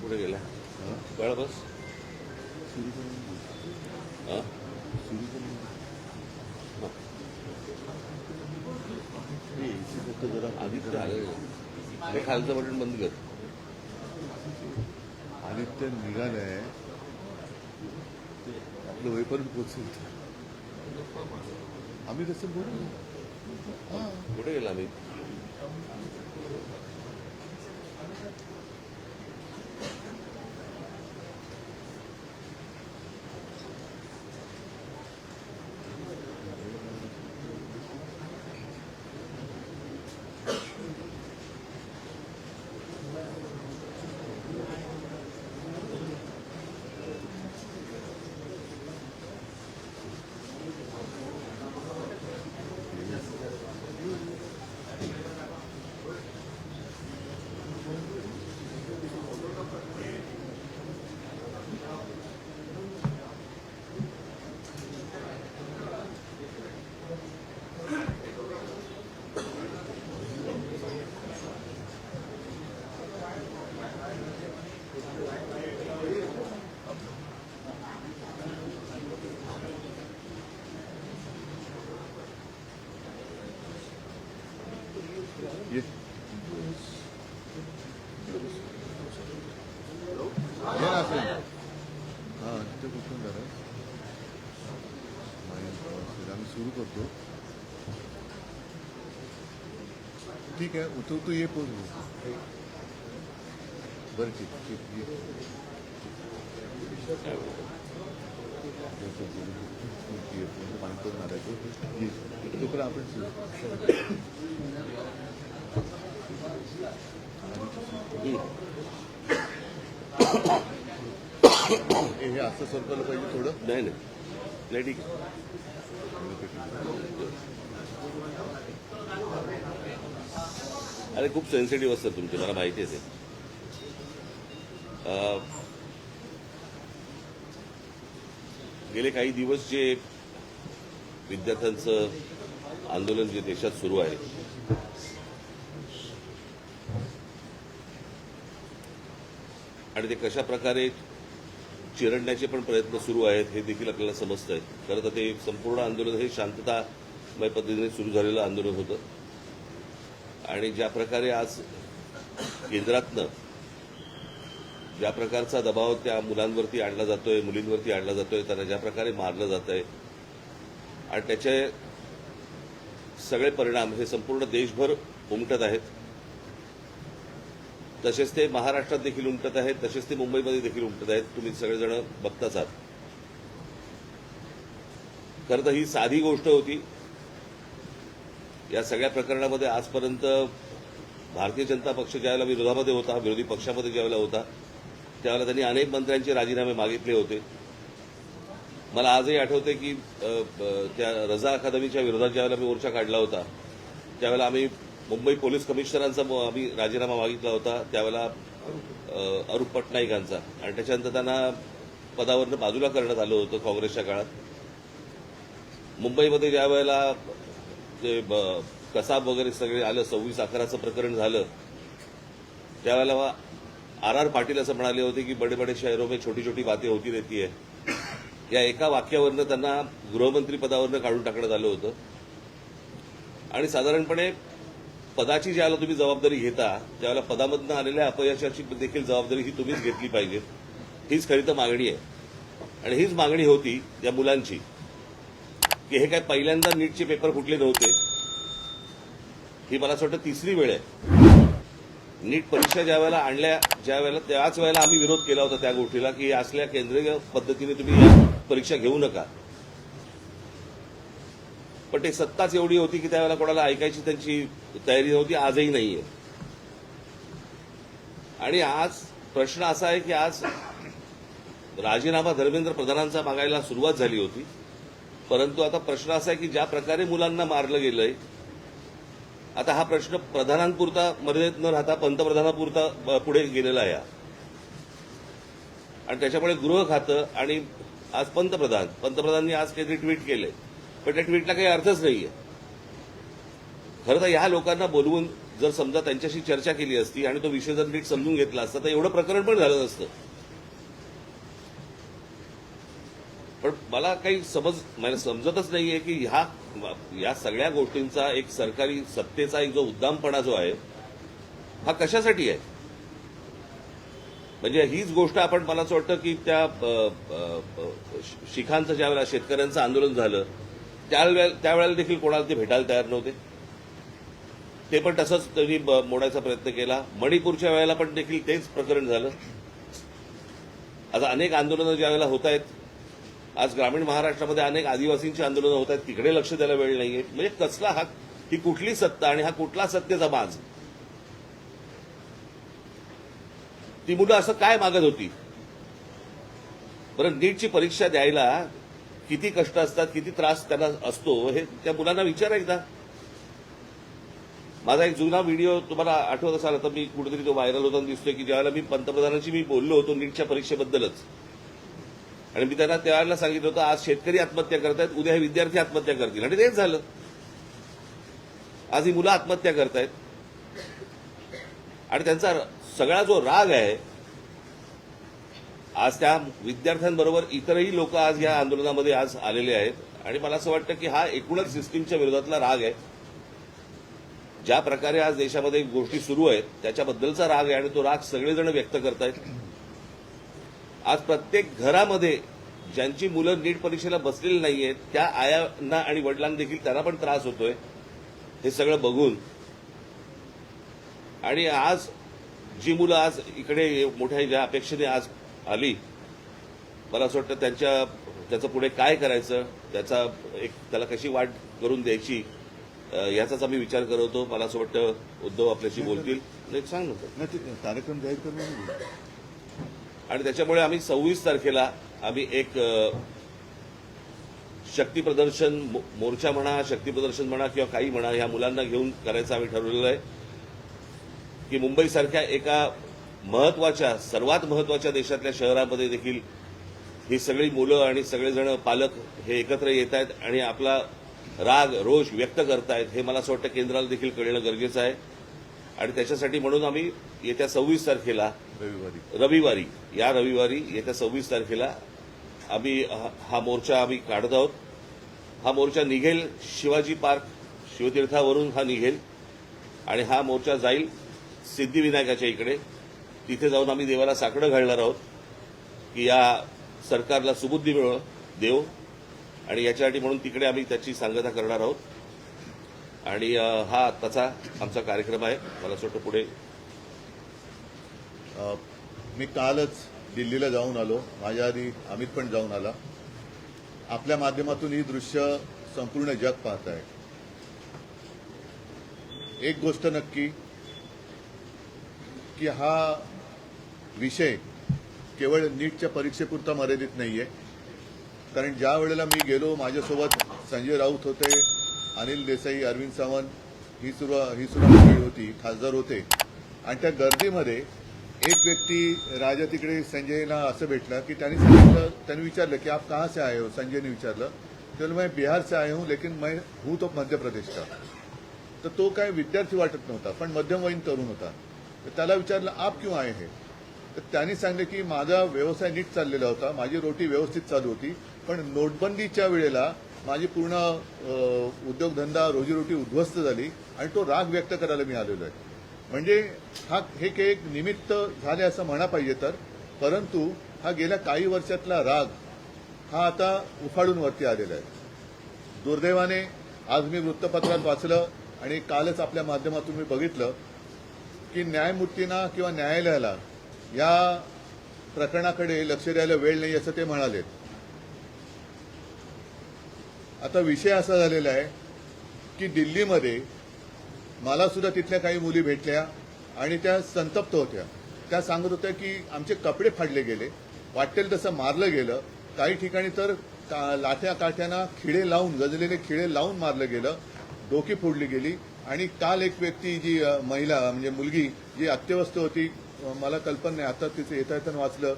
कुठे गेला कळ बस आदित्य आलं खालचं बटन बंद कर. आदित्य निघालंय आपलं वेपर्यंत पोहोचेल. आम्ही कसं बोलू कुठे गेला आम्ही ये ना असेल. हां तिथे कुठून जरा आम्ही सुरू करतो. ठीक आहे उतरतो ये पोहोचू. बरं ठीक ठीक ये पाणी करून आणायचं ये तोपर्यंत आपण हे असं सरकवलं पाहिजे थोडं. नाही नाही ठीक आहे. अरे खूप सेन्सिटिव्ह असतं तुमचे मला माहिती आहे ते. गेले काही दिवस जे विद्यार्थ्यांचं आंदोलन जे देशात सुरू आहे आणि ते कशा प्रकारे चिरडण्याचे पण प्रयत्न सुरू आहेत हे देखील आपल्याला समजतं आहे. खरं तर ते संपूर्ण आंदोलन हे शांततामय पद्धतीने सुरू झालेलं आंदोलन होतं आणि ज्या प्रकारे आज केंद्रातनं ज्या प्रकारचा दबाव त्या मुलांवरती आणला जातोय मुलींवरती आणला जातोय त्यांना ज्या प्रकारे मारलं जात आहे आणि त्याचे सगळे परिणाम हे संपूर्ण देशभर उमटत आहेत. तसेच ते महाराष्ट्रात देखील उमटत आहेत तसेच ते मुंबईमध्ये देखील उमटत आहेत. तुम्ही सगळेजण बघताच आहात. खरं तर ही साधी गोष्ट होती. या सगळ्या प्रकरणामध्ये आजपर्यंत भारतीय जनता पक्ष ज्यावेळेला विरोधामध्ये होता विरोधी पक्षामध्ये ज्यावेळेला होता त्यावेळेला त्यांनी अनेक मंत्र्यांचे राजीनामे मागितले होते. मला आजही आठवते की त्या रजा अकादमीच्या विरोधात ज्यावेळेला मी मोर्चा काढला होता त्यावेळेला आम्ही मुंबई पोलीस कमिशनरांचा आम्ही राजीनामा मागितला होता त्यावेळेला अरूप पटनाईकांचा आणि त्याच्यानंतर त्यांना पदावरनं बाजूला करण्यात आलं होतं काँग्रेसच्या काळात. मुंबईमध्ये ज्या वेळेला ते कसाब वगैरे सगळे आलं 26/11चं प्रकरण झालं त्यावेळेला आर पाटील असं म्हणाले होते की बडे बडे शहरों में छोटी छोटी बातें होती रहती है. या एका वाक्यावरनं त्यांना गृहमंत्री पदावरनं काढून टाकण्यात आलं होतं आणि साधारणपणे पदाची ज्यावेळेला तुम्ही जबाबदारी घेता त्यावेळेला पदामधनं आलेल्या अपयशाची देखील जबाबदारी ही तुम्हीच घेतली पाहिजे. हीच खरी तर मागणी आहे आणि हीच मागणी होती या मुलांची की हे काय पहिल्यांदा नीटचे पेपर फुटले नव्हते. ही मला असं वाटतं तिसरी वेळ आहे. नीट परीक्षा ज्यावेळेला आणल्या ज्यावेळेला त्याच वेळेला आम्ही विरोध केला होता त्या गोष्टीला की असल्या केंद्रीय पद्धतीने तुम्ही या परीक्षा घेऊ नका. पण ते सत्ताच एवढी होती की त्यावेळेला कोणाला ऐकायची त्यांची तयारी नव्हती. आजही नाहीये. आणि आज प्रश्न असा आहे की आज राजीनामा धर्मेंद्र प्रधानांचा मागायला सुरुवात झाली होती परंतु आता प्रश्न असा आहे की ज्या प्रकारे मुलांना मारलं गेलंय आता हा प्रश्न प्रधानांपुरता मर्यादित न राहता पंतप्रधानापुरता पुढे गेलेला आहे आणि त्याच्यामुळे गृह खातं आणि आज पंतप्रधानांनी आज काहीतरी ट्विट केलंय, पण त्या ट्विटला काही अर्थच नाहीये. खरं तर ह्या लोकांना बोलवून जर समजा त्यांच्याशी चर्चा केली असती आणि तो विषय जर नीट समजून घेतला असता तर एवढं प्रकरण पण झालं नसतं. पण मला काही समजतच नाहीये की या सगळ्या गोष्टींचा एक सरकारी सत्तेचा एक जो उद्दामपणा जो आहे हा कशासाठी आहे. म्हणजे हीच गोष्ट आपण मला असं वाटतं की त्या शिखांचं ज्यावेळेला शेतकऱ्यांचं आंदोलन झालं त्यावेळेला देखील कोणाला ते भेटायला तयार नव्हते. ते पण तसंच त्यांनी मोडायचा प्रयत्न केला. मणिपूरच्या वेळेला पण देखील तेच प्रकरण झालं. आता अनेक आंदोलनं ज्यावेळेला होत आहेत, आज ग्रामीण महाराष्ट्रामध्ये अनेक आदिवासींची आंदोलनं होत आहेत, तिकडे लक्ष द्यायला वेळ नाहीये. म्हणजे कसला ही कुठली सत्ता आणि हा कुठला सत्तेचा बाज. ती मुलं असं काय मागत होती बरं. नीटची परीक्षा द्यायला किती कष्ट असतात, किती त्रास त्यांना असतो हे त्या मुलांना विचारा एकदा. माझा एक जुना व्हिडिओ तुम्हाला आठवत असाल, तर मी कुठेतरी तो व्हायरल होताना दिसतोय की ज्यावेळेला मी पंतप्रधानांशी मी बोललो होतो नीटच्या परीक्षेबद्दलच, आणि मी त्यांना त्यावेळेला सांगितलं होतं आज शेतकरी आत्महत्या करतायत, उद्या हे विद्यार्थी आत्महत्या करतील, आणि तेच झालं. आज ही मुलं आत्महत्या करतायत आणि त्यांचा सगळा जो राग आहे आज त्या विद्यार्थ्यांबरोबर इतरही लोक आज या आंदोलनामध्ये आज आलेले आहेत. आणि मला असं वाटतं की हा एकूणच सिस्टीमच्या विरोधातला राग आहे. ज्या प्रकारे आज देशामध्ये गोष्टी सुरू आहेत त्याच्याबद्दलचा राग आहे आणि तो राग सगळेजण व्यक्त करतायत. आज प्रत्येक घरामध्ये ज्यांची मुलं नीट परीक्षेला बसलेली नाहीयेत त्या आयांना आणि वडिलांना देखील त्यांना पण त्रास होतोय हे सगळं बघून. आणि आज जी मुलं आज इकडे मोठ्या ज्या अपेक्षेने आज आली, मला असं वाटतं त्याचं पुढे काय करायचं, त्याला कशी वाट करून द्यायची याचाच आम्ही विचार करत होतो. मला असं वाटतं उद्धव आपल्याशी बोलतील. नाही सांग ना कार्यक्रम जाहीर करून. आणि त्याच्यामुळे आम्ही 26 तारखेला आम्ही एक शक्ती प्रदर्शन मोर्चा म्हणा, शक्ती प्रदर्शन म्हणा किंवा काही म्हणा, ह्या मुलांना घेऊन करायचं आम्ही ठरवलेलं आहे की मुंबईसारख्या एका महत्वाच्या सर्वात महत्वाच्या देशातल्या शहरामध्ये देखील ही सगळी मुलं आणि सगळेजण पालक हे एकत्र येत आहेत आणि आपला राग रोष व्यक्त करतायत. हे मला असं वाटतं केंद्राला देखील कळणं गरजेचं आहे. आणि त्याच्यासाठी म्हणून आम्ही येत्या 26 तारखेला रविवारी येत्या 26 तारखेला आम्ही हा मोर्चा आम्ही काढत आहोत. हा मोर्चा निघेल शिवाजी पार्क शिवतीर्थावरून हा निघेल आणि हा मोर्चा जाईल सिद्धिविनायकाच्या इकडे. तिथे जाऊन आम्ही देवाला साकडं घालणार आहोत की या सरकारला सुबुद्धी देव, आणि याच्यासाठी म्हणून तिकडे आम्ही त्याची सांगता करणार आहोत. आणि हा आत्ताचा आमचा कार्यक्रम आहे. मला असं वाटतं पुढे मी कालच दिल्लीला जाऊन आलो. माझ्या आधी अमित पण जाऊन आला. आपल्या माध्यमातून ही दृश्य संपूर्ण जग पाहत आहे. एक गोष्ट नक्की की हा विषय केवळ नीटच्या परीक्षेपुरता मर्यादित नाहीये. कारण ज्या वेळेला मी गेलो माझ्यासोबत संजय राऊत होते, अनिल देसाई, अरविंद सावंत ही सुद्धा मंडळी होती, खासदार होते. आणि त्या गर्दीमध्ये एक व्यक्ती राजा तिकडे संजयला असं भेटला की त्यांनी विचारलं की आप कहाँ से आए हो. संजयने विचारलं तर मैं बिहार से आया हूं लेकिन मैं हूं तो मध्य प्रदेश का. तर तो काय विद्यार्थी वाटत नव्हता पण मध्यमवयीन तरुण होता. तर त्याला विचारलं आप क्यों आए हैं. तर त्यांनी सांगितलं की माझा व्यवसाय नीट चाललेला होता, माझी रोटी व्यवस्थित चालू होती, पण नोटबंदीच्या वेळेला माझी पूर्ण उद्योगधंदा रोजीरोटी उद्ध्वस्त झाली आणि तो राग व्यक्त करायला मी आलेलो आहे. म्हणजे हे एक निमित्त झाले असं म्हणा पाहिजे तर, परंतु हा गेल्या काही वर्षातला राग हा आता उफाळून वरती आलेला आहे. दुर्दैवाने आज मी वृत्तपत्रात वाचलं आणि कालच आपल्या माध्यमातून मी बघितलं की न्यायमूर्तींना किंवा न्यायालयाला या प्रकरणाकडे लक्ष द्यायला वेळ नाही असं ते म्हणाले. आता विषय असा झालेला आहे की दिल्लीमध्ये मला सुद्धा तिथल्या काही मुली भेटल्या आणि त्या संतप्त होत्या. त्या सांगत होत्या की आमचे कपडे फाडले गेले, वाटेल तसं मारलं गेलं, काही ठिकाणी तर लाठ्या काठ्यांना खिळे लावून, गजलेले खिळे लावून मारलं गेलं, डोकी फोडली गेली आणि काल एक व्यक्ती जी महिला म्हणजे मुलगी जी अत्यवस्थ होती, मला कल्पना नाही आता तिचं येता येताना वाचलं,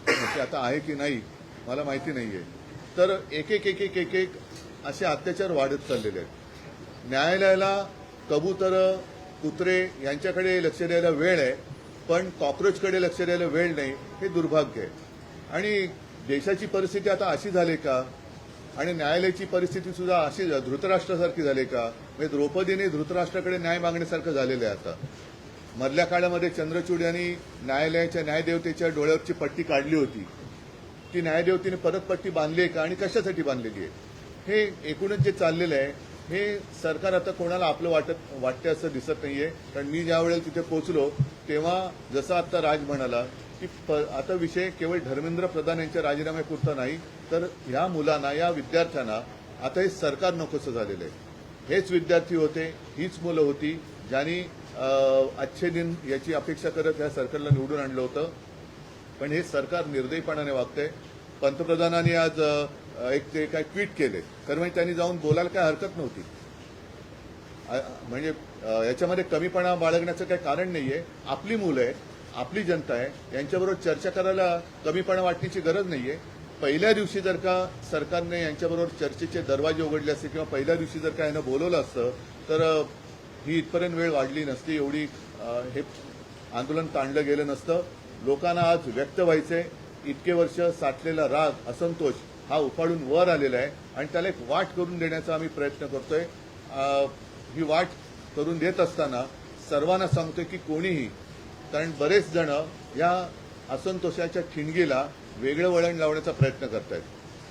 ते आता आहे की नाही मला माहिती नाहीये. तर एक एक एक एक एक एक असे अत्याचार वाढत चाललेले आहेत. न्यायालयाला कबूतर कुत्रे यांच्याकडे लक्ष द्यायला वेळ आहे, पण कॉक्रोचकडे लक्ष द्यायला वेळ नाही, हे दुर्भाग्य आहे. आणि देशाची परिस्थिती आता अशी झाली का, आणि न्यायालयाची परिस्थिती सुद्धा अशी धृतराष्ट्रासारखी झाली का, म्हणजे द्रौपदीने धृतराष्ट्राकडे न्याय मागण्यासारखं झालेलं आहे आता. मधल्या काळामध्ये चंद्रचूड यांनी न्यायालयाच्या न्यायदेवतेच्या डोळ्यावरची पट्टी काढली होती. ती न्यायदेवतेने परत पट्टी बांधली आहे का आणि कशासाठी बांधलेली आहे, हे एकूणच जे चाललेलं आहे हे सरकार आता कोणाला आपलं वाटतं असं दिसत नाहीये. कारण मी ज्या वेळेला तिथे पोहोचलो तेव्हा जसं आता राज म्हणाला की आता विषय केवळ धर्मेंद्र प्रधान यांच्या राजीनाम्यापुरता नाही, तर ह्या मुलांना, या विद्यार्थ्यांना आता हे सरकार नकोसं झालेलं आहे. हेच विद्यार्थी होते, हीच मुलं होती ज्यांनी अच्छे दिन याची अपेक्षा करत या सरकारला निवडून आणलं होतं. पण हे सरकार निर्दयीपणाने वागतंय. पंतप्रधानांनी आज एक ते काय ट्विट केले, कारण म्हणजे त्यांनी जाऊन बोलायला काय हरकत नव्हती. म्हणजे याच्यामध्ये कमीपणा बाळगण्याचं काही कारण नाहीये. आपली मुलं आहे, आपली जनता आहे, यांच्याबरोबर चर्चा करायला कमीपणा वाटण्याची गरज नाहीये. पहिल्या दिवशी जर का सरकारने यांच्याबरोबर चर्चेचे दरवाजे उघडले असते किंवा पहिल्या दिवशी जर का यांना बोलवलं असतं तर ही इथपर्यंत वेळ वाढली नसती, एवढी हे आंदोलन ताणलं गेलं नसतं. लोकांना आज व्यक्त व्हायचंय. इतके वर्ष साठलेला राग, असंतोष हा उफाळून वर आलेला आहे आणि त्याला एक वाट करून देण्याचा आम्ही प्रयत्न करतोय. ही वाट करून देत असताना सर्वांना सांगतोय की कोणीही, कारण बरेच जण या असंतोषाच्या ठिणगीला वेगळं वळण लावण्याचा प्रयत्न करतायत.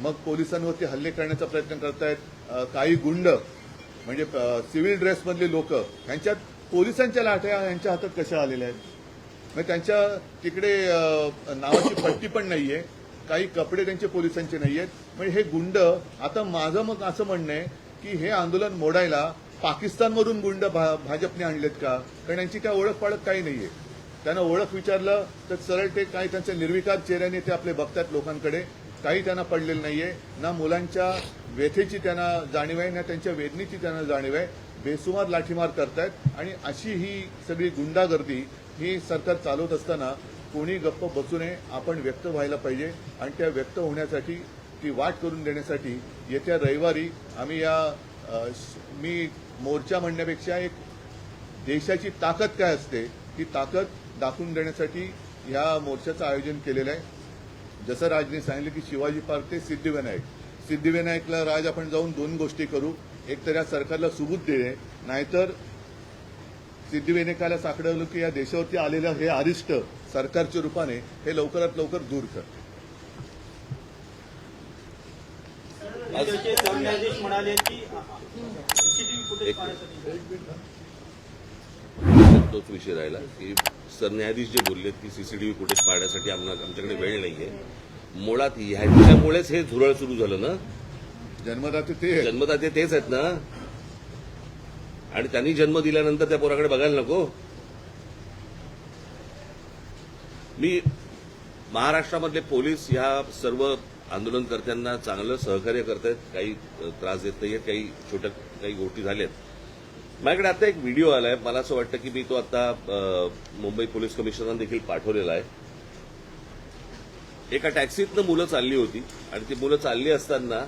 मग पोलिसांवरती हल्ले करण्याचा प्रयत्न करतायत. काही गुंड म्हणजे सिव्हिल ड्रेसमधले लोक, यांच्यात पोलिसांच्या लाठ्या यांच्या हातात कशा आलेल्या आहेत. म्हणजे त्यांच्या तिकडे नावाची पट्टी पण नाहीये, काही कपडे त्यांचे पोलिसांचे नाहीयेत. म्हणजे हे गुंड, आता माझं मग असं म्हणणं आहे की हे आंदोलन मोडायला पाकिस्तानमधून गुंड भाजपने आणलेत का, कारण यांची काय ओळख पाळख काही नाहीये. त्यांना ओळख विचारलं तर सरळ ते काही त्यांच्या निर्विकार चेहऱ्याने ते आपले बघतात लोकांकडे. काही त्यांना पडलेलं नाहीये. ना मुलांच्या व्यथेची त्यांना जाणीव आहे, ना त्यांच्या वेदनेची त्यांना जाणीव आहे. बेसुमार लाठीमार करतायत आणि अशी ही सगळी गुंडागर्दी ही सरकार चालवत असताना कोणी गप्प बसू नये. आपण व्यक्त व्हायला पाहिजे आणि त्या व्यक्त होण्यासाठी, ती वाट करून देण्यासाठी येत्या रविवारी आम्ही मी मोर्चा म्हणण्यापेक्षा एक देशाची ताकद काय असते ती ताकद दाखवून देण्यासाठी ह्या मोर्चाचं आयोजन केलेलं आहे. जसं राजने सांगितलं की शिवाजी पार्क ते सिद्धिविनायकला राज आपण जाऊन दोन गोष्टी करू. एक तर या सरकारला सुबूत देणे, नाहीतर सिद्धिविनायकाला साकडवलं की या देशावरती आलेलं हे अरिष्ट सरकारच्या रूपाने हे लवकरात लवकर दूर कर. सरन्यायाधीश म्हणाले की सीसीटीव्ही फुटेज पाहण्यासाठी तोच विषय राहिला की सरन्यायाधीश जे बोललेत की सीसीटीव्ही फुटेज पाहण्यासाठी आमच्याकडे वेळ नाहीये. मुळात ह्यांच्यामुळेच हे झुरळ सुरू झालं ना. जन्मदाते तेच आहेत ना, आणि त्यांनी जन्म दिल्यानंतर त्या पोराकडे बघायला नको. मी महाराष्ट्रामधले पोलीस ह्या सर्व आंदोलनकर्त्यांना चांगलं सहकार्य करतायत, काही त्रास देत नाहीयेत, काही गोष्टी झाल्यात. माझ्याकडे आता एक व्हिडिओ आलाय, मला असं वाटतं की मी तो आता मुंबई पोलीस कमिशनरांना देखील पाठवलेला आहे. एका टॅक्सीतनं मुलं चालली होती आणि ती मुलं चालली असताना,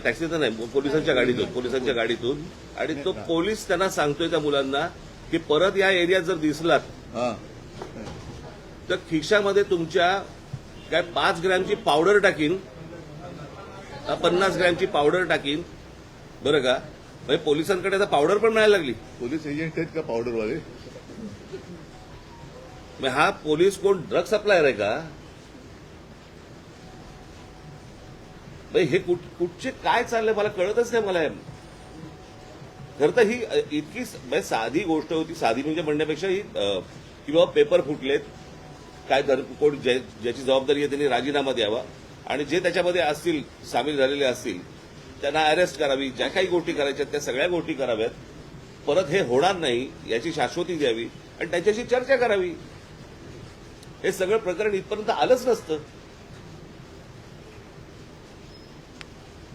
टॅक्सीतनं नाही, पोलिसांच्या गाडीतून आणि तो पोलीस त्यांना सांगतोय त्या मुलांना की परत या एरियात जर दिसलात तर खिशामध्ये तुमच्या काय 5 ग्रॅमची पावडर टाकीन, 50 ग्रॅमची पावडर टाकीन, बरं का. म्हणजे पोलिसांकडे आता पावडर पण मिळायला लागली. पोलीस एजंट आहेत का पावडरवाले. हा पोलीस कोण ड्रग सप्लायर आहे का. हे कुठचे काय चाललंय मला कळतच नाही. मला खरं तर ही इतकी साधी गोष्ट होती, साधी म्हणजे म्हणण्यापेक्षा ही की बाबा पेपर फुटलेत, काय कोण ज्याची जबाबदारी आहे त्यांनी राजीनामा द्यावा आणि जे त्याच्यामध्ये असतील, सामील झालेले असतील त्यांना अरेस्ट करावी. ज्या काही गोष्टी करायच्या त्या सगळ्या गोष्टी कराव्यात. परत हे होणार नाही याची शाश्वती द्यावी आणि त्यांच्याशी चर्चा करावी. हे सगळं प्रकरण इथपर्यंत आलंच नसतं.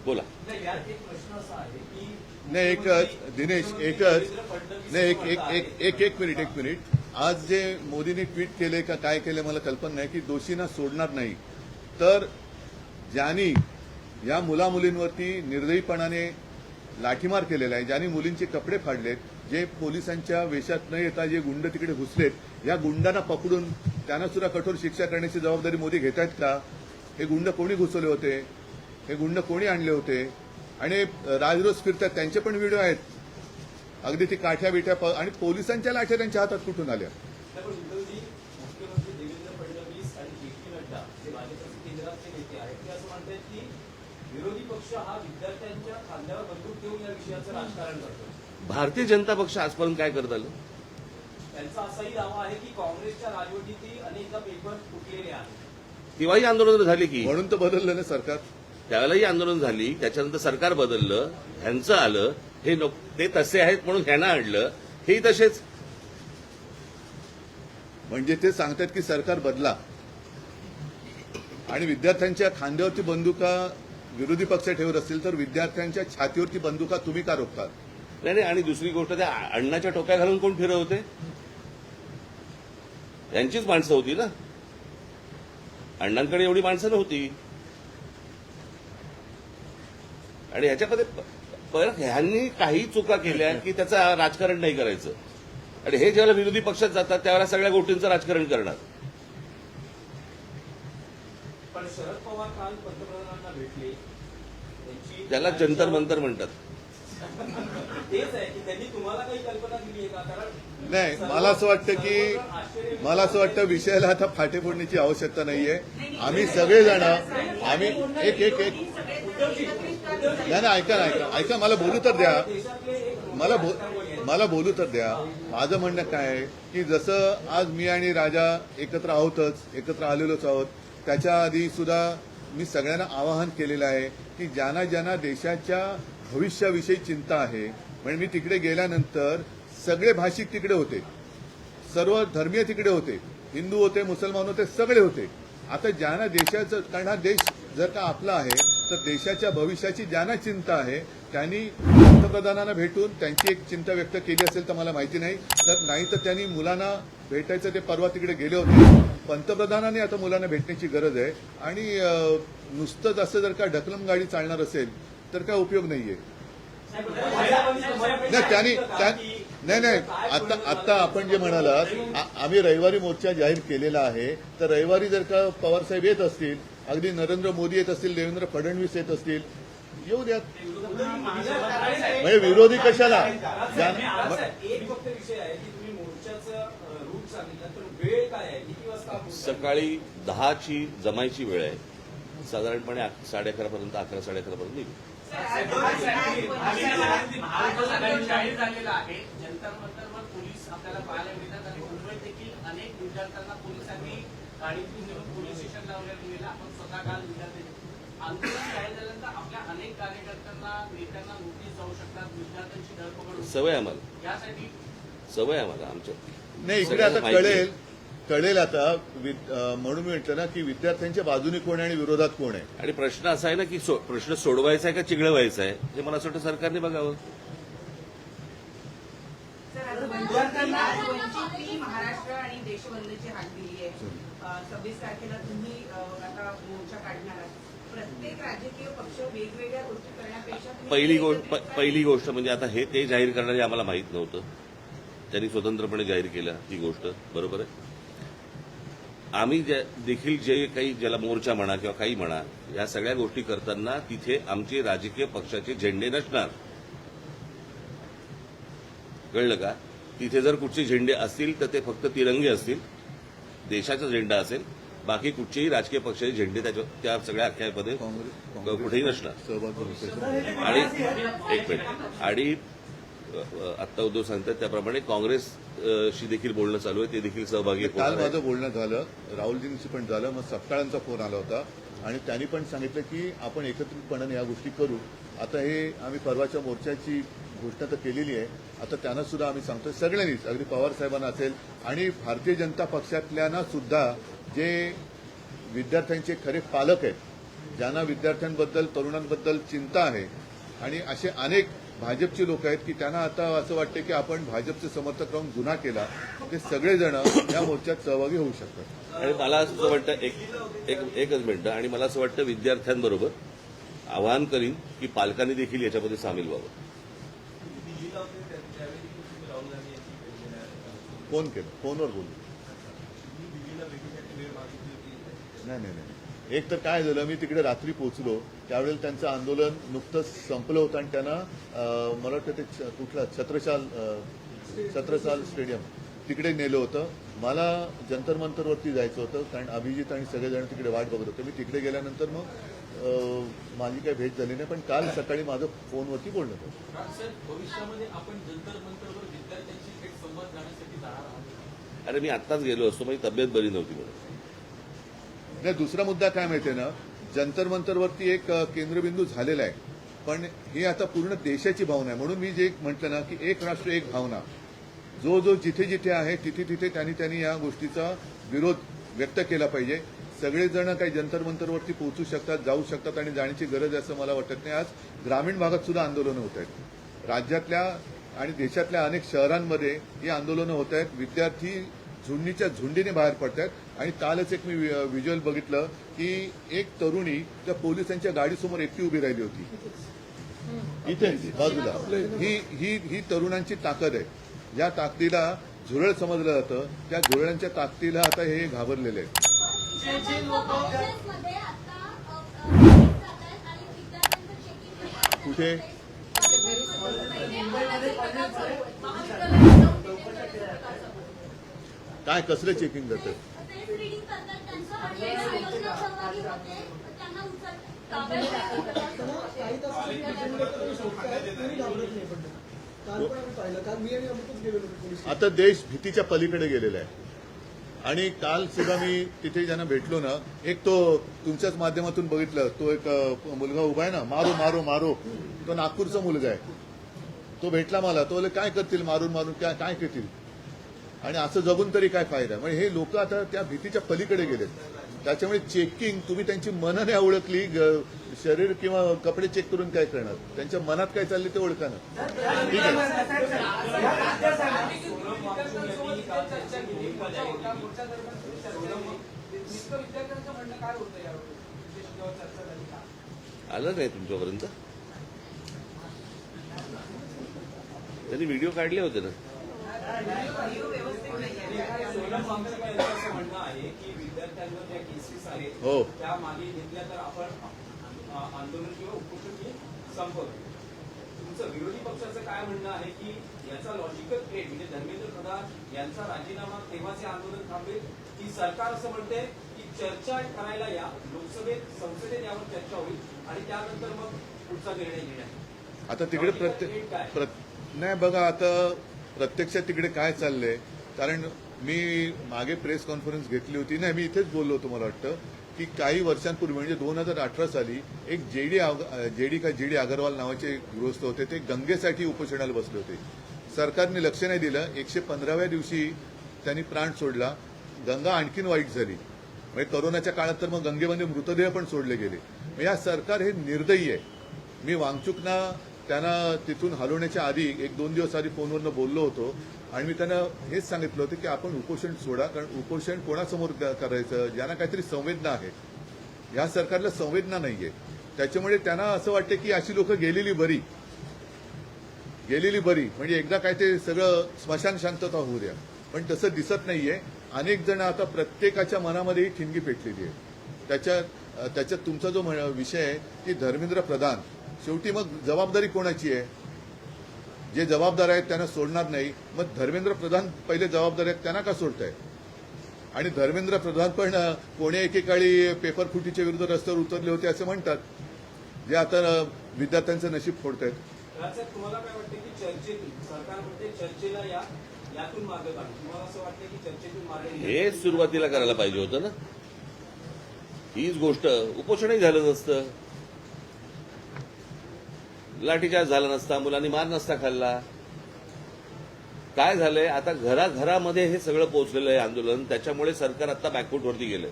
बोला. यात एक प्रश्न असा आहे की नाही दिनेश एक मिनिट आज जे मोदींनी ट्विट केले का काय केले मला कल्पना नाही की दोषींना सोडणार नाही तर ज्यांनी या मुलामुलींवरती निर्दयीपणाने लाठीमार केलेला आहे, ज्यांनी मुलींचे कपडे फाडलेत, जे पोलिसांच्या वेशात न येता जे गुंड तिकडे घुसलेत, या गुंडांना पकडून त्यांना सुद्धा कठोर शिक्षा करण्याची जबाबदारी मोदी घेत आहेत का? हे गुंड कोणी घुसवले होते, हे गुंड कोणी आणले होते आणि राजरोज फिरतात त्यांचे पण व्हिडिओ आहेत. अगदी ती काठ्या बिठ्या आणि पोलिसांच्या लाठ्या त्यांच्या हातात कुठून आल्या? पण उद्धवजी, मुख्यमंत्री देवेंद्र फडणवीस आणि जे पी नड्डा जे भाजपचे केंद्रातले नेते आहेत ते असं म्हणतात की विरोधी पक्ष हा विद्यार्थ्यांच्या खांद्यावर बंदूक ठेवून या विषयाचं राजकारण करतो. भारतीय जनता पक्ष आजपर्यंत काय करत आलं? त्यांचा असाही दावा आहे की काँग्रेसच्या राजवटीतही अनेकदा पेपर फुटलेले आहेत. तेव्हाही आंदोलन झाली की, म्हणून तर बदललं ना सरकार. त्यावेळेलाही आंदोलन झाली, त्याच्यानंतर सरकार बदललं, ह्यांचं आलं, हे ते तसे आहेत म्हणून ह्यांना आणलं, हेही तसेच. म्हणजे ते सांगतात की सरकार बदला आणि विद्यार्थ्यांच्या खांद्यावरती बंदुका विरोधी पक्ष ठेवत असतील तर विद्यार्थ्यांच्या छातीवरती बंदुका तुम्ही का रोखतात? नाही आणि दुसरी गोष्ट, त्या अण्णाच्या टोप्या घालून कोण फिरवते? यांचीच माणसं होती ना, अण्णांकडे एवढी माणसं नव्हती. आणि ह्याच्यामध्ये परत ह्यांनी काही चुका केल्या की त्याचं राजकारण नाही करायचं. आणि हे ज्यावेळेला विरोधी पक्षात जातात त्यावेळेला सगळ्या गोष्टींचं राजकारण करणार. पण शरद पवार काल पंतप्रधानांना भेटले, त्यांची त्याला जंतर मंतर म्हणतात. तेच आहे की त्यांनी तुम्हाला काही कल्पना दिली आहे का? कारण नाही, मला असं वाटतं विषयाला आता फाटे फोडण्याची आवश्यकता नाहीये. आम्ही सगळेजण आम्ही एक नाही ऐका मला बोलू तर द्या. मला बोलू तर द्या. माझं म्हणणं काय आहे की जसं आज मी आणि राजा एकत्र एकत्र आलेलोच आहोत, त्याच्या आधी सुद्धा मी सगळ्यांना आवाहन केलेलं आहे की ज्यांना देशाच्या भविष्याविषयी चिंता आहे, म्हणजे मी तिकडे गेल्यानंतर सगळे भाषिक तिकडे होते, सर्व धर्मीय तिकडे होते, हिंदू होते, मुसलमान होते, सगळे होते. आता ज्यांना देशाचं, कारण हा देश जर का आपला आहे तर देशाच्या भविष्याची ज्यांना चिंता आहे त्यांनी पंतप्रधानांना भेटून त्यांची एक चिंता व्यक्त केली असेल तर मला माहिती नाही, तर त्यांनी मुलांना भेटायचं, ते परवा तिकडे गेले होते. पंतप्रधानांनी आता मुलांना भेटण्याची गरज आहे आणि नुसतंच असं जर का ढकलम गाडी चालणार असेल तर काय उपयोग नाहीये. नाही आता आपण जे म्हणालात, आम्ही रविवारी मोर्चा जाहीर केलेला आहे, तर रविवारी जर का पवारसाहेब येत असतील, अगदी नरेंद्र मोदी येत असतील, देवेंद्र फडणवीस येत असतील, येऊ द्यात. म्हणजे विरोधी कशाला? एक फक्त विषय आहे की तुम्ही मोर्चाचं रूट सांगितलं, तर वेळ काय आहे, किती वाजता? सकाळी 10ची जमायची वेळ आहे, साधारणपणे 11:30 पर्यंत, 11 साडेअकरा पर्यंत निघू. जाहीर झालेला आहे. जंतर मंतरवर पोलीस आपल्याला पाहायला मिळतात आणि मुंबईत देखील अनेक विद्यार्थ्यांना पोलिसांनी गाडीतून नेऊन पोलीस स्टेशन लावलेलं. आपण स्वतः काल विद्यार्थी आंदोलन जाहीर झाल्यानंतर आपल्या अनेक कार्यकर्त्यांना, नेत्यांना नोटीस जाऊ शकतात, विद्यार्थ्यांची धरपकड होऊ सवय आम्हाला, शकते. यासाठी सवय आम्हाला आमच्या. नाही, इकडे आता कळेल आता. म्हणून मी म्हटलं ना की विद्यार्थ्यांच्या बाजूने कोण आहे आणि विरोधात कोण आहे. आणि प्रश्न असा आहे ना की प्रश्न सोडवायचा आहे का चिघळवायचा आहे, हे मला असं वाटतं सरकारने बघावं. विद्यार्थ्यांना वंचितनी महाराष्ट्र आणि देशबंदची हाक दिली आहे. 26 तारखेला तुम्ही आता मोर्चा काढणार आहात. प्रत्येक राजकीय पक्ष वेगवेगळ्या गोष्टी करण्यापेक्षा पहिली गोष्ट म्हणजे आता हे ते जाहीर करणारे आम्हाला माहीत नव्हतं, त्यांनी स्वतंत्रपणे जाहीर केलं ही गोष्ट, बरोबर आहे. आम्ही देखील जे काही, ज्याला मोर्चा म्हणा किंवा काही म्हणा, या सगळ्या गोष्टी करताना तिथे आमचे राजकीय पक्षाचे झेंडे नसणार, कळलं का? तिथे जर कुठचे झेंडे असतील तर ते फक्त तिरंगे असतील, देशाचा झेंडा असेल, बाकी कुठचेही राजकीय पक्षाचे झेंडे त्या सगळ्या अख्यामध्ये कुठेही नसणार. आणि एक मिनिट, आणि आत्ता उद्धव सांगतात त्याप्रमाणे काँग्रेसशी देखील बोलणं चालू आहे, ते देखील सहभागी काल होणार आहे. माझं बोलणं झालं, राहुलजींशी पण झालं, मग सपकाळांचा फोन आला होता आणि त्यांनी पण सांगितलं की आपण एकत्रितपणे या गोष्टी करू. आता हे आम्ही परवाच्या मोर्चाची घोषणा तर केलेली आहे, आता त्यांना सुद्धा आम्ही सांगतोय सगळ्यांनीच, अगदी पवार साहेबांना असेल आणि भारतीय जनता पक्षातल्यांना सुद्धा, जे विद्यार्थ्यांचे खरे पालक आहेत, ज्यांना विद्यार्थ्यांबद्दल, तरुणांबद्दल चिंता आहे, आणि असे अनेक भाजपची लोक आहेत की त्यांना आता असं वाटते की आपण भाजपचे समर्थक राहून गुन्हा केला, ते सगळेजण या मोर्चात सहभागी होऊ शकतात. आणि मला असं वाटतं एकच मिनिटं, आणि मला असं वाटतं विद्यार्थ्यांबरोबर आवाहन करीन की पालकांनी देखील याच्यामध्ये सामील व्हावं. दिल्लीला होते त्यावेळी तुम्ही राहुल गांधी यांची भेट घेण्यात फोन केलं, फोनवर बोललो. दिल्लीला भेटीसाठी वेळ मागितली होती. नाही. एक तर काय झालं, मी तिकडे रात्री पोहोचलो त्यावेळेला त्यांचं आंदोलन नुकतंच संपलं होतं आणि त्यांना मला वाटतं ते कुठला छत्रसाल स्टेडियम तिकडे नेलं होतं. मला जंतर मंतरवरती जायचं होतं कारण अभिजित आणि सगळेजण तिकडे वाट बघत होते. मी तिकडे गेल्यानंतर मग माझी काही भेट झाली नाही, पण काल सकाळी माझं फोनवरती बोलणं होतं. सर, भविष्यामध्ये आपण जंतर मंतरवर विद्यार्थ्यांशी थेट संवाद जाण्यासाठी जाणार आहोत. अरे मी आत्ताच गेलो असतो, माझी तब्येत बरी नव्हती म्हणून. नाही, दुसरा मुद्दा काय माहितीये ना, जंतर मंतरवरती एक केंद्रबिंदू झालेला आहे, पण ही आता पूर्ण देशाची भावना आहे. म्हणून मी जे म्हटलं ना की एक राष्ट्र एक भावना, जो जिथे जिथे आहे तिथे त्यांनी या गोष्टीचा विरोध व्यक्त केला पाहिजे. सगळेजण काही जंतर मंतरवरती पोहोचू शकतात, जाऊ शकतात आणि जाण्याची गरज आहे असं मला वाटत नाही. आज ग्रामीण भागात सुद्धा आंदोलनं होत आहेत. राज्यातल्या आणि देशातल्या अनेक शहरांमध्ये ही आंदोलनं होत आहेत. विद्यार्थी झुंडीच्या झुंडीने बाहेर पडत आहेत आणि कालच एक मी व्हिज्युअल बघितलं की एक तरुणी त्या पोलिसांच्या गाडीसमोर एकटी उभी राहिली होती इथे बाजूला. ही तरुणांची ताकद आहे. ज्या ताकदीला झुरळ समजलं जातं त्या झुरळांच्या ताकदीला आता हे घाबरलेले आहेत. कुठे काय कसलं चेकिंग जातं? आता देश भीतीच्या पलीकडे गेलेला आहे. आणि काल सुद्धा मी तिथे ज्यांना भेटलो ना, एक तो तुमच्याच माध्यमातून बघितलं, तो एक मुलगा उभा आहे ना, मारो मारो मारो, तो नागपूरचा मुलगा आहे. तो भेटला मला, तो काय करतील मारून मारून, काय करतील, आणि असं जगून तरी काय फायदा. म्हणजे हे लोक आता त्या भीतीच्या पलीकडे गेलेत. त्याच्यामुळे चेकिंग, तुम्ही त्यांची मनं नाही ओळखली, शरीर किंवा कपडे चेक करून काय करणार, त्यांच्या मनात काय चालले ते ओळखा ना. ठीक आहे. आलं नाही तुमच्यापर्यंत? त्यांनी व्हिडिओ काढले होते ना. सोनम वांगचुक यांचं असं म्हणणं आहे की विद्यार्थ्यांवर ज्या केसेस आहेत हो. त्या मागे घेतल्या तर आपण आंदोलन किंवा उपोषण संपवू. तुमचं विरोधी पक्षाचं काय म्हणणं आहे की याचा लॉजिकल ट्रेड म्हणजे धर्मेंद्र प्रधान यांचा राजीनामा तेव्हाच हे आंदोलन थांबेल, की सरकार असं म्हणते की चर्चा करायला या, लोकसभेत संसदेत यावर चर्चा होईल आणि त्यानंतर मग पुढचा निर्णय घेण्यात. आता तिकडे नाही बघा, आता प्रत्यक्षात तिकडे काय चाललंय, कारण मी मागे प्रेस कॉन्फरन्स घेतली होती. नाही, मी इथेच बोललो होतो. मला वाटतं की काही वर्षांपूर्वी म्हणजे 2018 साली एक जेडी अगरवाल नावाचे गृहस्थ होते, ते गंगेसाठी उपोषणाला बसले होते. सरकारने लक्ष नाही दिलं. 115व्या दिवशी त्यांनी प्राण सोडला. गंगा आणखीन वाईट झाली. म्हणजे कोरोनाच्या काळात तर मग गंगेमध्ये मृतदेह पण सोडले गेले. या सरकार हे निर्दयी आहे. मी वांगचुकना त्यांना तिथून हलवण्याच्या आधी 1-2 दिवस आधी फोनवरनं बोललो होतो आणि मी त्यांना हेच सांगितलं होतं की आपण उपोषण सोडा, कारण उपोषण कोणासमोर करायचं, ज्यांना काहीतरी संवेदना आहे. या सरकारला संवेदना नाहीये. त्याच्यामुळे त्यांना असं वाटतं की अशी लोक गेलेली बरी, म्हणजे एकदा काय ते सगळं स्मशान शांतता होऊ द्या. पण तसं दिसत नाहीये. अनेक जण आता प्रत्येकाच्या मनामध्ये ही ठिणगी पेटलेली आहे. त्याच्यात तुमचा जो विषय आहे की धर्मेंद्र प्रधान, शेवटी मग जबाबदारी कोणाची आहे? जे जबाबदार आहेत त्यांना सोडणार नाही. मग धर्मेंद्र प्रधान पहिले जबाबदार आहेत, त्यांना का सोडताय? आणि धर्मेंद्र प्रधान पण कोणी एकेकाळी पेपर फुटीच्या विरुद्ध रस्त्यावर उतरले होते असं म्हणतात, जे आता विद्यार्थ्यांचं नशीब फोडतायत. तुम्हाला काय वाटतं की चर्चेतून सरकार म्हणते चर्चेला यातून मार्ग काढू, तुम्हाला असं वाटतं की चर्चेतून मार्ग हे सुरुवातीला करायला पाहिजे होतं ना. हीच गोष्ट उपोषणही झालं नसतं, लाठीचार्ज झाला नसता, मुलांनी मार नसता खाल्ला. काय झालंय आता, घराघरामध्ये हे सगळं पोहोचलेलं आहे आंदोलन. त्याच्यामुळे सरकार आता बॅकफूटवरती गेलंय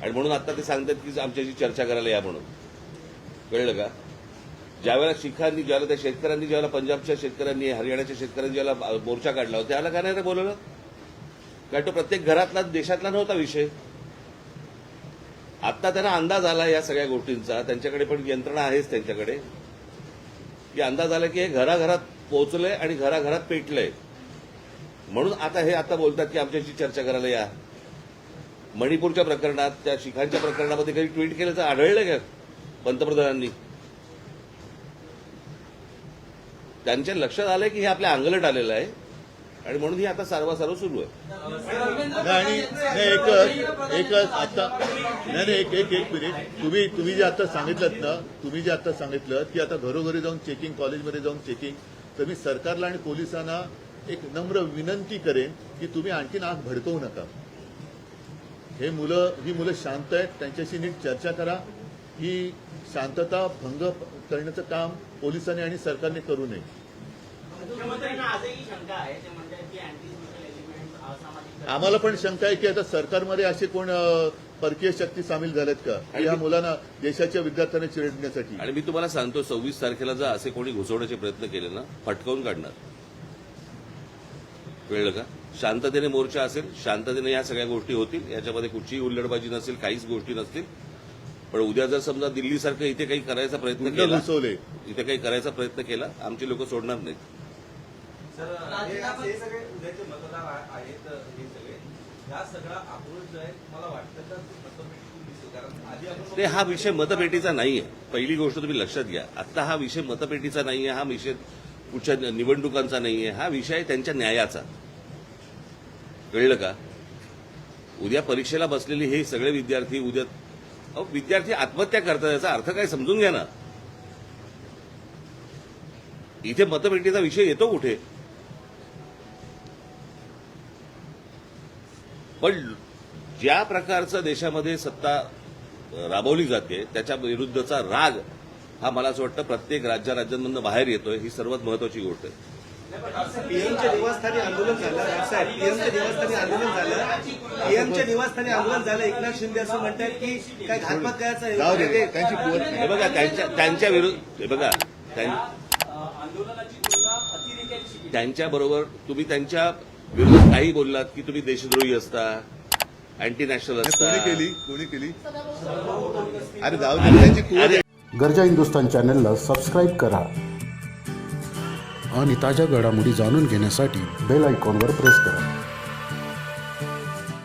आणि म्हणून आता ते सांगतात की आमच्याशी चर्चा करायला या म्हणून. कळलं का? ज्यावेळेला शिखांनी ज्यावेळेला त्या शेतकऱ्यांनी ज्यावेळेला पंजाबच्या शेतकऱ्यांनी हरियाणाच्या शेतकऱ्यांनी ज्यावेळेला मोर्चा काढला होता त्यावेळेला काय नाही रे बोलवलं, कारण तो प्रत्येक घरातला देशातला नव्हता विषय. आता त्यांना अंदाज आला या सगळ्या गोष्टींचा, त्यांच्याकडे पण यंत्रणा आहेच त्यांच्याकडे, की अंदाज आला की हे घराघरात पोहोचलंय आणि घराघरात पेटलंय. म्हणून आता हे आता बोलतात की आमच्याशी चर्चा करायला या. मणिपूरच्या प्रकरणात त्या शिखांच्या प्रकरणामध्ये काही ट्विट केलं तर आढळलं का पंतप्रधानांनी? त्यांच्या लक्षात आलंय की हे आपल्या अंगलट आलेलं आहे आणि म्हणून ही आता सारवासारव सुरू आहे. आणि एक आता नाही एक मिनिट, तुम्ही जे आता सांगितलं ना, तुम्ही जे आता सांगितलं की आता घरोघरी जाऊन चेकिंग, कॉलेजमध्ये जाऊन चेकिंग, तर मी सरकारला आणि पोलिसांना एक नम्र विनंती करेन की तुम्ही आणखीन आग भडकवू नका. ही मुलं शांत आहेत, त्यांच्याशी नीट चर्चा करा. ही शांतता भंग करण्याचं काम पोलिसांनी आणि सरकारने करू नये. मुख्यमंत्र्यांना आजही शंका आहे, ते म्हणतात की अँटी सोशल एलिमेंट, असामाजिक आम्हाला पण शंका आहे की आता सरकारमध्ये असे कोण परकीय शक्ती सामील झाल्यात का की या मुलांना, देशाच्या विद्यार्थ्यांना चिरडण्यासाठी. आणि मी तुम्हाला सांगतो 26 तारखेला जर असे कोणी घुसवण्याचे प्रयत्न केले ना, फटकावून काढणार. कळलं का? शांततेने मोर्चा असेल, शांततेने या सगळ्या गोष्टी होतील, याच्यामध्ये कुठचीही हुल्लडबाजी नसेल, काहीच गोष्टी नसतील. पण उद्या जर समजा दिल्लीसारखं इथे काही करायचा प्रयत्न गुंड केला, घुसवले. इथे काही करायचा प्रयत्न केला, आमची लोक सोडणार नाहीत. सर हे सगळे उद्याचे मतदार आहेत, हे सगळे ह्या सगळा आक्रोश जो आहे मला वाटतं का मतपेटीतून दिसेल, कारण आधी आपण ते हा विषय मतपेटीचा नाहीये. पहिली गोष्ट तुम्ही लक्षात घ्या, आता हा विषय मतपेटीचा नाहीये, हा विषय कुठच्या निवडणुकांचा नाहीये, हा विषय आहे त्यांच्या न्यायाचा. कळलं का? उद्या परीक्षेला बसलेले हे सगळे विद्यार्थी उद्या विद्यार्थी आत्महत्या करतात, याचा अर्थ काय समजून घ्या ना. इथे मतपेटीचा विषय येतो कुठे? पण ज्या प्रकारचं देशामध्ये सत्ता राबवली जाते त्याच्या विरुद्धचा राग हा मला असं वाटतं प्रत्येक राज्यांमधून बाहेर येतोय. ही सर्वात महत्वाची गोष्ट आहे. पीएमच्या निवासस्थानी आंदोलन झालं, राजसाहेब, पीएमच्या निवासस्थानी आंदोलन झालं, पीएमच्या निवासस्थानी आंदोलन झालं. एकनाथ शिंदे असं म्हणतात की काय घातपात जाऊ दे, करायचं त्यांची कुवत नाही. हे बघा त्यांच्या विरुद्ध, हे बघा आंदोलनाची तुलना अतिरेक्यांशी केली. त्यांच्याबरोबर तुम्ही त्यांच्या विरोधात काही बोललात की तुम्ही देशद्रोही असता, अँटी नॅशनल असता. कोणी केली अरे जाऊ दे, त्यांची कुवत आहे. गर्जा हिंदुस्तान चॅनलला सबस्क्राईब करा आणि ताज्या घडामोडी जाणून घेण्यासाठी बेल आयकॉनवर प्रेस करा.